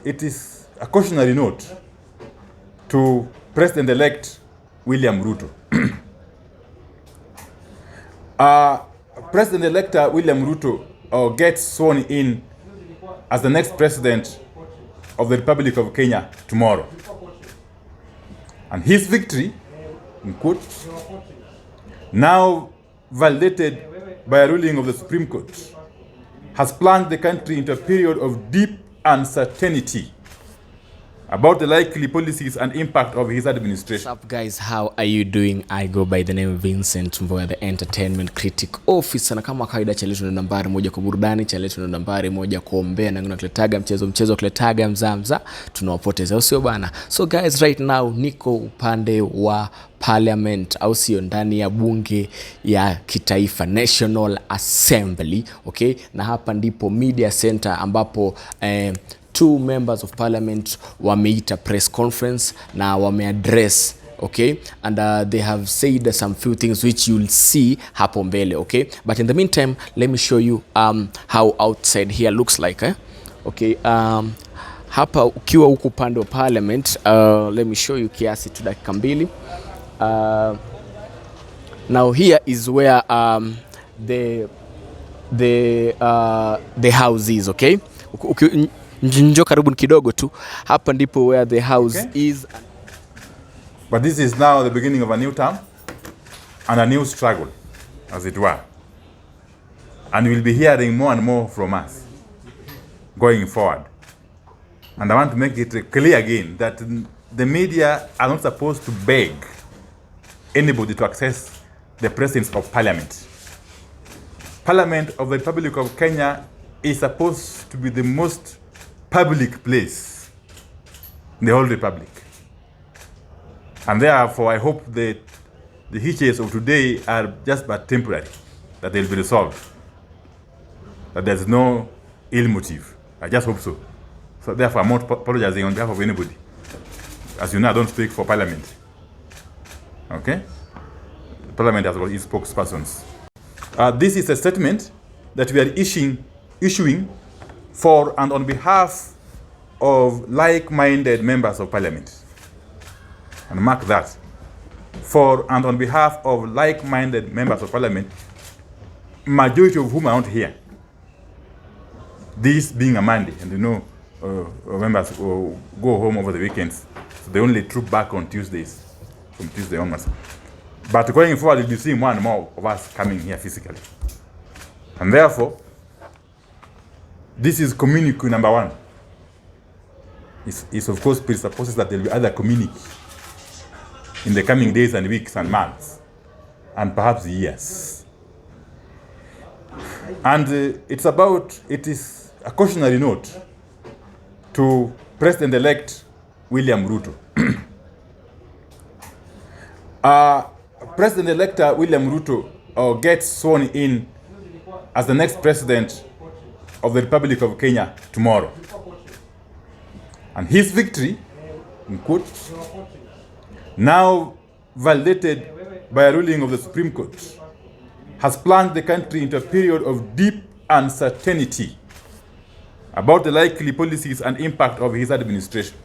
it is a cautionary note to President-elect William RUTO. President-elect William RUTO gets sworn in as the next president of the Republic of Kenya tomorrow. And his victory, in quotes, now validated by a ruling of the Supreme Court, has plunged the country into a period of deep uncertainty about the likely policies and impact of his administration. What's up guys, how are you doing? I go by the name Vincent Mvoya, the entertainment critic officer, na kama kawaida cha letu na nambari moja kwa burudani, cha letu na nambari moja kuombea, na kuletaga mchezo kuletaga mzamza, tunawapoteza usio bana. So guys, right now niko upande wa parliament, au sio, ndani ya bunge ya kitaifa, National Assembly, okay? Na hapa ndipo media center ambapo two members of parliament wameita press conference na wameaddress, okay, and they have said some few things which you'll see hapo mbele, okay? But in the meantime, let me show you how outside here looks like, okay? Hapa ukiwa huku upande wa parliament, let me show you kiasi tu dakika mbili. Now here is where the house is, okay? Njoo karibu kidogo tu, hapa ndipo where the house is. But this is now the beginning of a new term and a new struggle, as it were. And we'll be hearing more and more from us going forward. And I want to make it clear again that the media are not supposed to beg anybody to access the presence of Parliament. Parliament of the Republic of Kenya is supposed to be the most public place in the whole republic. And therefore, I hope that the hitches of today are just but temporary, that they'll be resolved, that there's no ill motive. I just hope so. So therefore, I'm not apologizing on behalf of anybody. As you know, I don't speak for Parliament. Okay? Parliament has got its spokespersons. This is a statement that we are issuing for and on behalf of like-minded members of Parliament. And mark that. For and on behalf of like-minded members of Parliament, majority of whom are not here. This being a Monday, and you know, members go home over the weekends, so they only troop back on Tuesdays, from Tuesday onwards. But going forward, you'll be seeing more and more of us coming here physically. And therefore, this is communique number one. It's of course presupposes that there will be other communique in the coming days and weeks and months, and perhaps years. And it is a cautionary note to President-elect William RUTO. President-elect William RUTO gets sworn in as the next president of the Republic of Kenya tomorrow. And his victory, in quotes, now validated by a ruling of the Supreme Court, has plunged the country into a period of deep uncertainty about the likely policies and impact of his administration.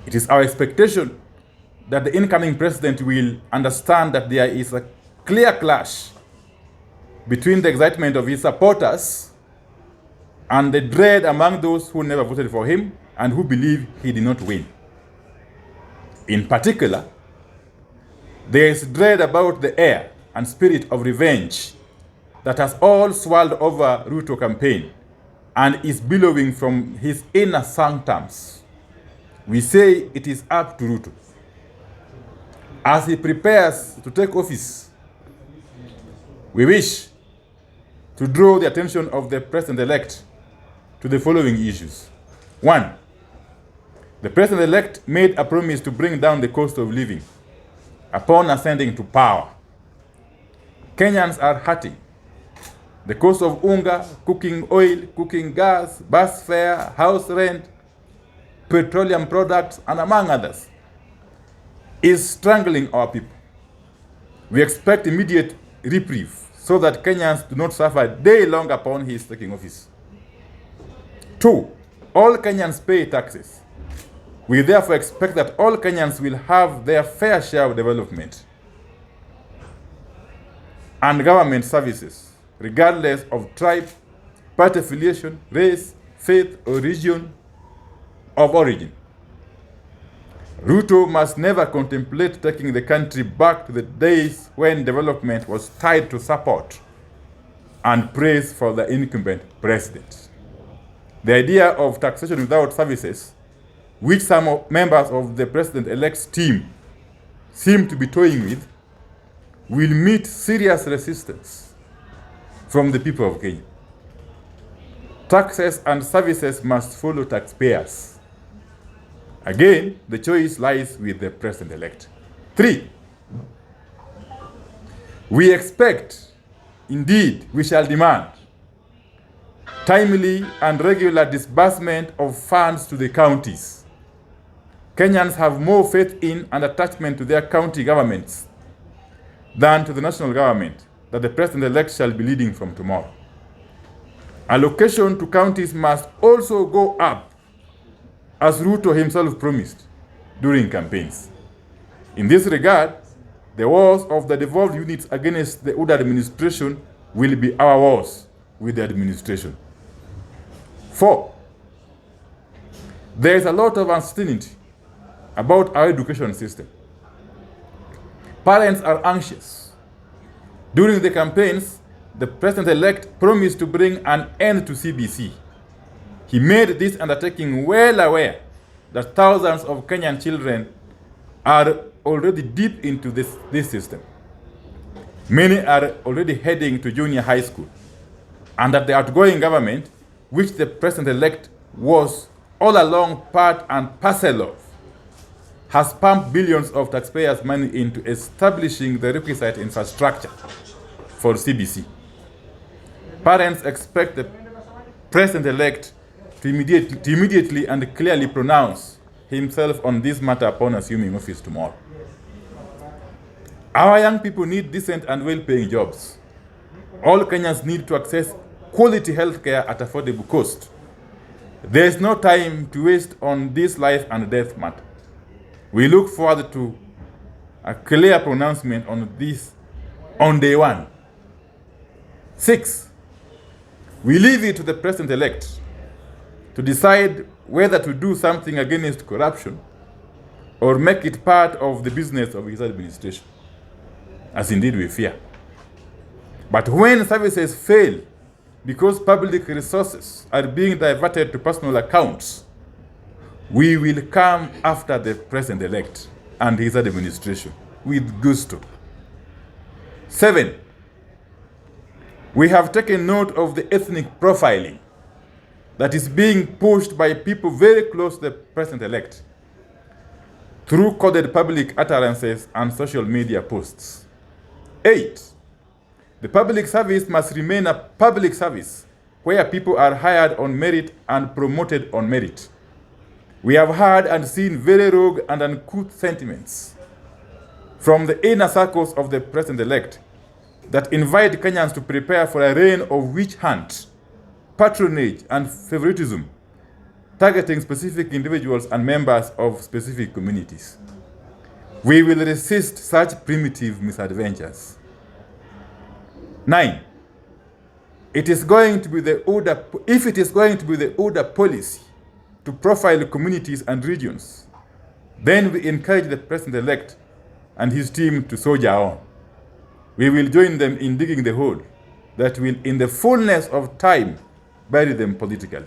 It is our expectation that the incoming president will understand that there is a clear clash between the excitement of his supporters and the dread among those who never voted for him and who believe he did not win. In particular, there is dread about the air and spirit of revenge that has all swirled over RUTO campaign and is billowing from his inner sanctums. We say it is up to RUTO, as he prepares to take office. We wish to draw the attention of the president-elect to the following issues. 1. The president-elect made a promise to bring down the cost of living upon ascending to power. Kenyans are hurting. The cost of unga, cooking oil, cooking gas, bus fare, house rent, petroleum products, and among others, is strangling our people. We expect immediate reprieve so that Kenyans do not suffer day long upon his taking office. 2. all Kenyans pay taxes. We therefore expect that all Kenyans will have their fair share of development and government services, regardless of tribe, party affiliation, race, faith, or region of origin. RUTO must never contemplate taking the country back to the days when development was tied to support and praise for the incumbent president. The idea of taxation without services, which some members of the president-elect's team seem to be toying with, will meet serious resistance from the people of Kenya. Taxes and services must follow taxpayers. Again, the choice lies with the president-elect. 3, we expect, indeed, we shall demand timely and regular disbursement of funds to the counties. Kenyans have more faith in and attachment to their county governments than to the national government that the president-elect shall be leading from tomorrow. Allocation to counties must also go up, as RUTO himself promised during campaigns. In this regard, the wars of the devolved units against the UDA administration will be our wars with the administration. 4, there is a lot of uncertainty about our education system. Parents are anxious. During the campaigns, the president-elect promised to bring an end to CBC. He made this undertaking well aware that thousands of Kenyan children are already deep into this system. Many are already heading to junior high school, and that the outgoing government, which the president-elect was all along part and parcel of, has pumped billions of taxpayers' money into establishing the requisite infrastructure for CBC. Parents expect the president-elect to immediately and clearly pronounce himself on this matter upon assuming office tomorrow. Our young people need decent and well-paying jobs. All Kenyans need to access quality healthcare at affordable cost. There is no time to waste on this life and death matter. We look forward to a clear pronouncement on this on day 1. 6, we leave it to the president-elect to decide whether to do something against corruption or make it part of the business of his administration, as indeed we fear. But when services fail because public resources are being diverted to personal accounts, we will come after the president-elect and his administration with gusto. 7, we have taken note of the ethnic profiling that is being pushed by people very close to the president-elect through coded public utterances and social media posts. 8, the public service must remain a public service where people are hired on merit and promoted on merit. We have heard and seen very rogue and uncouth sentiments from the inner circles of the president-elect that invite Kenyans to prepare for a reign of witch hunt, patronage, and favoritism, targeting specific individuals and members of specific communities. We will resist such primitive misadventures. 9, if it is going to be the UDA policy to profile communities and regions, then we encourage the president-elect and his team to soldier on. We will join them in digging the hole that will, in the fullness of time, bury them politically.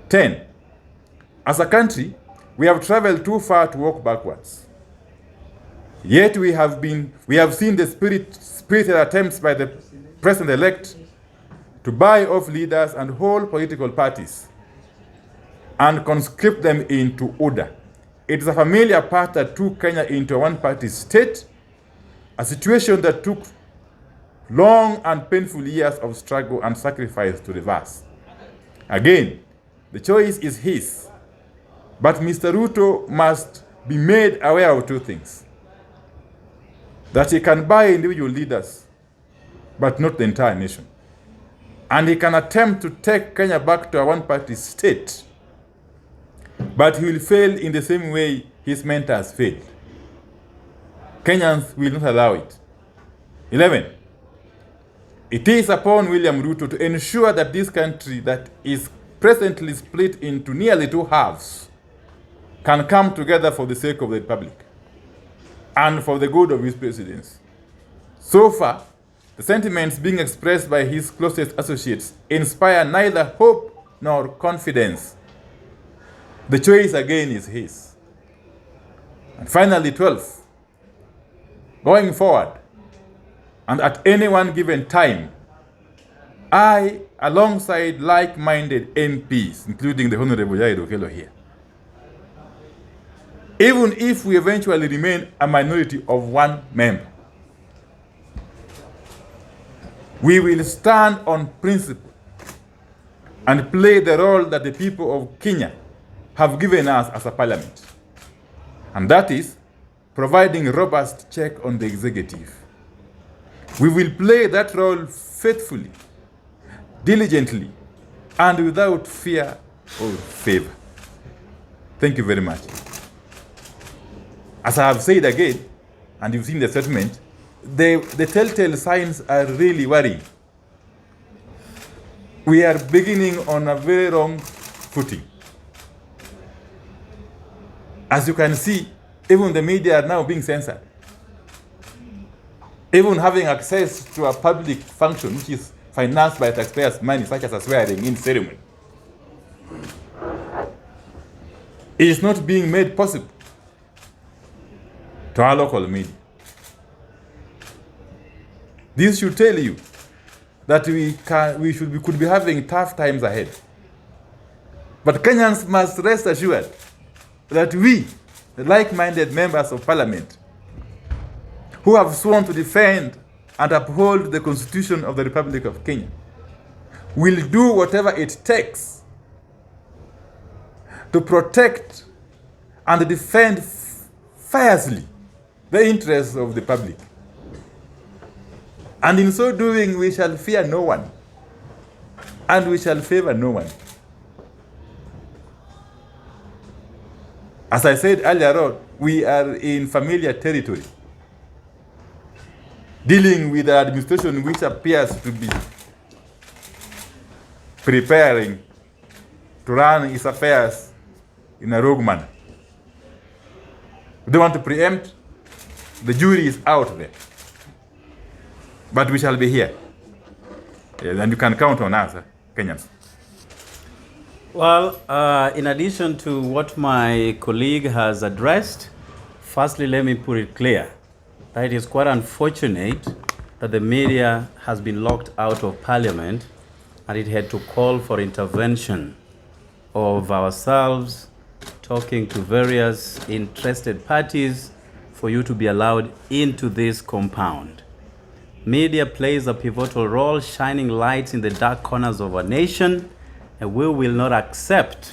10, as a country, we have traveled too far to walk backwards. Yet we have seen the spirited attempts by the president-elect to buy off leaders and whole political parties and conscript them into UDA. It is a familiar path that took Kenya into a one-party state, a situation that took long and painful years of struggle and sacrifice to reverse. Again, the choice is his, but Mr. RUTO must be made aware of 2 things: that he can buy individual leaders, but not the entire nation, and he can attempt to take Kenya back to a one-party state, but he will fail in the same way his mentors failed. Kenyans will not allow it. 11. It is upon William Ruto to ensure that this country that is presently split into nearly two halves can come together for the sake of the Republic and for the good of his presidency. So far, the sentiments being expressed by his closest associates inspire neither hope nor confidence. The choice again is his. And finally, 12. Going forward, and at any one given time, I, alongside like-minded MPs, including the Honorable Jairo Okello here, even if we eventually remain a minority of one member, we will stand on principle and play the role that the people of Kenya have given us as a parliament. And that is providing a robust check on the executive. We will play that role faithfully, diligently, and without fear or favor. Thank you very much. As I have said again, and you've seen the statement, the telltale signs are really worrying. We are beginning on a very wrong footing. As you can see, even the media are now being censored. Even having access to a public function which is financed by taxpayers' money, such as a swearing-in ceremony, is not being made possible to our local media. This should tell you that we could be having tough times ahead. But Kenyans must rest assured that we, the like-minded members of Parliament, who have sworn to defend and uphold the Constitution of the Republic of Kenya, will do whatever it takes to protect and defend fiercely the interests of the public. And in so doing, we shall fear no one, and we shall favor no one. As I said earlier on, we are in familiar territory, dealing with an administration which appears to be preparing to run its affairs in a rogue manner. We don't want to preempt. The jury is out there. But we shall be here. Yes, and you can count on us, Kenyans. Well, in addition to what my colleague has addressed, firstly, let me put it clear that it is quite unfortunate that the media has been locked out of Parliament and it had to call for intervention of ourselves, talking to various interested parties for you to be allowed into this compound. Media plays a pivotal role, shining lights in the dark corners of our nation, and we will not accept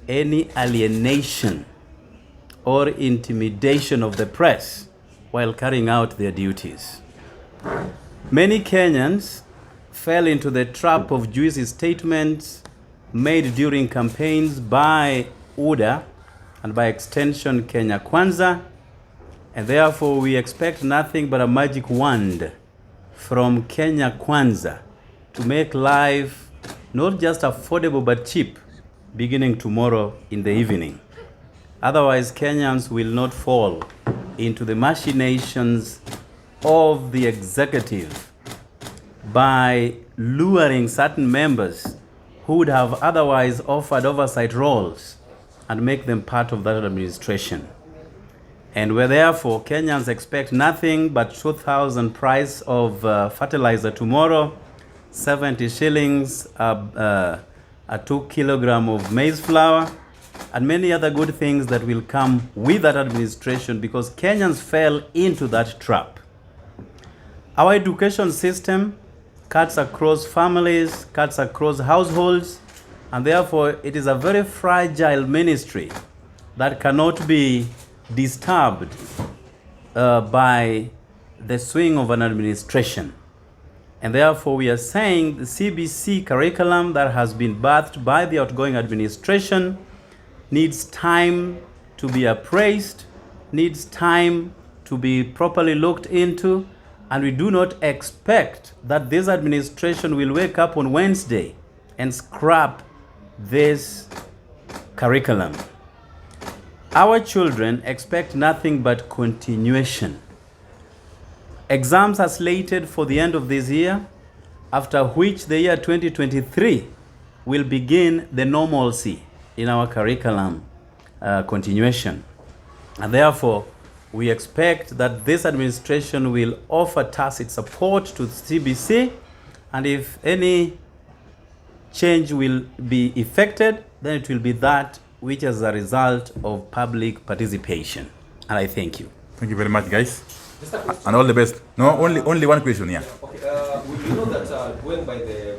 any alienation or intimidation of the press while carrying out their duties. Many Kenyans fell into the trap of juicy statements made during campaigns by UDA and by extension Kenya Kwanza, and therefore we expect nothing but a magic wand from Kenya Kwanza to make life not just affordable but cheap beginning tomorrow in the evening. Otherwise, Kenyans will not fall into the machinations of the executive by luring certain members who would have otherwise offered oversight roles and make them part of that administration. And where therefore Kenyans expect nothing but 2,000 price of fertilizer tomorrow, 70 shillings a 2 kilogram of maize flour, and many other good things that will come with that administration because Kenyans fell into that trap. Our education system cuts across families, cuts across households, and therefore it is a very fragile ministry that cannot be disturbed by the swing of an administration. And therefore, we are saying the CBC curriculum that has been birthed by the outgoing administration needs time to be appraised, needs time to be properly looked into, and we do not expect that this administration will wake up on Wednesday and scrap this curriculum. Our children expect nothing but continuation. Exams are slated for the end of this year, after which the year 2023 will begin the normalcy in our curriculum continuation. And therefore, we expect that this administration will offer tacit support to the CBC, and if any change will be effected, then it will be that which is a result of public participation. And I thank you. Thank you very much, guys. And all the best. No, only one question here. Okay, we know that going by the